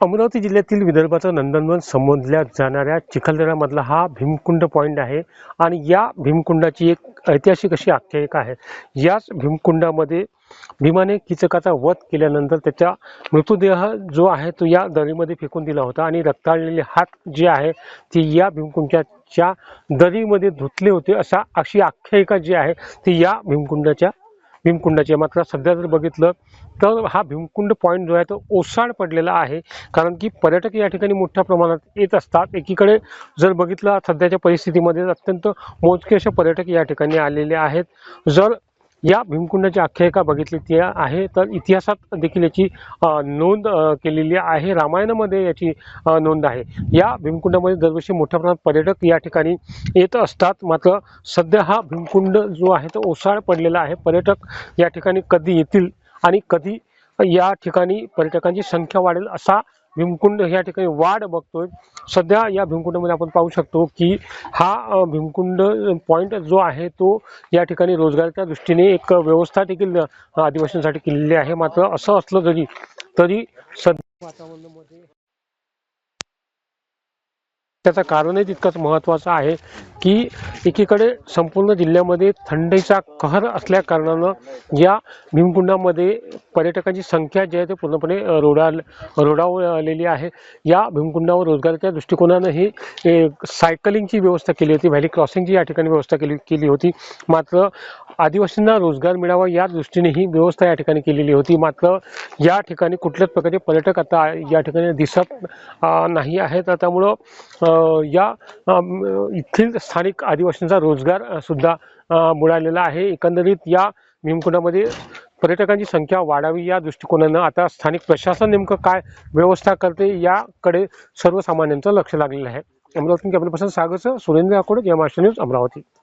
अमरावती जिल्ह्यातील विदर्भाचं नंदनवन समजल्या जाणाऱ्या चिखलदऱ्यामधला हा भीमकुंड पॉइंट आहे आणि या भीमकुंडाची एक ऐतिहासिक अशी आख्यायिका आहे। याच भीमकुंडामध्ये भीमाने कीचकाचा वध केल्यानंतर त्याचा मृतदेह जो आहे तो या दरीमध्ये फेकून दिला होता आणि रक्ताळलेले हात जे आहे ते या भीमकुंडाच्या दरीमध्ये धुतले होते अशी आख्यायिका जी आहे ती या भीमकुंडाची मात्र सध्या जर बघितलं तर हा भीमकुंड पॉइंट जो आहे तो ओसाड पडलेला आहे। कारण की पर्यटक या ठिकाणी मोठ्या प्रमाणात येत असतात। एकीकडे जर बघितलं सध्याच्या परिस्थितीमध्ये अत्यंत मोजके असे पर्यटक या ठिकाणी आलेले आहेत। जर या भीमकुंडाची आख्यायिका बघितली ती आहे तर इतिहासात देखील याची नोंद केलेली आहे। रामायणामध्ये याची नोंद आहे। या भीमकुंडामध्ये दरवर्षी मोठ्या प्रमाणात पर्यटक या ठिकाणी येत असतात। मात्र सध्या हा भीमकुंड जो आहे तो ओसाड पडलेला आहे। पर्यटक या ठिकाणी कधी येतील आणि कधी या ठिकाणी पर्यटकांची संख्या वाढेल असा भीमकुंड या ठिकाणी वाढ बघतोय। सध्या या भीमकुंडामध्ये आपण पाहू शकतो की हा भीमकुंड पॉइंट जो आहे तो या ठिकाणी रोजगाराच्या दृष्टीने एक व्यवस्था देखील आदिवासींसाठी केलेली आहे। मात्र असं असलं तरी सध्या वातावरणामध्ये त्याचं कारणही तितकंच महत्त्वाचं आहे की एकीकडे संपूर्ण जिल्ह्यामध्ये थंडीचा कहर असल्या कारणानं या भीमकुंडामध्ये पर्यटकांची संख्या जी आहे ते पूर्णपणे रोडावलेली आहे। या भीमकुंडावर रोजगाराच्या दृष्टिकोनानं ही सायकलिंगची व्यवस्था केली होती, व्हॅली क्रॉसिंगची या ठिकाणी व्यवस्था केली होती। मात्र आदिवासींना रोजगार मिळावा या दृष्टीने ही व्यवस्था या ठिकाणी केलेली होती। मात्र या ठिकाणी कुठल्याच प्रकारचे पर्यटक आता या ठिकाणी दिसत नाही आहेत। त्यामुळं या येथील स्थानिक आदिवासींचा रोजगार सुद्धा बुडालेला आहे। एकंदरीत या भीमकुंडामध्ये पर्यटकांची संख्या वाढावी या दृष्टिकोनानं आता स्थानिक प्रशासन नेमकं काय व्यवस्था करते याकडे सर्वसामान्यांचं लक्ष लागलेलं आहे। अमरावती कॅमेरा पर्सन सागर सुरेंद्र आकोडे, जय महाराष्ट्र न्यूज, अमरावती।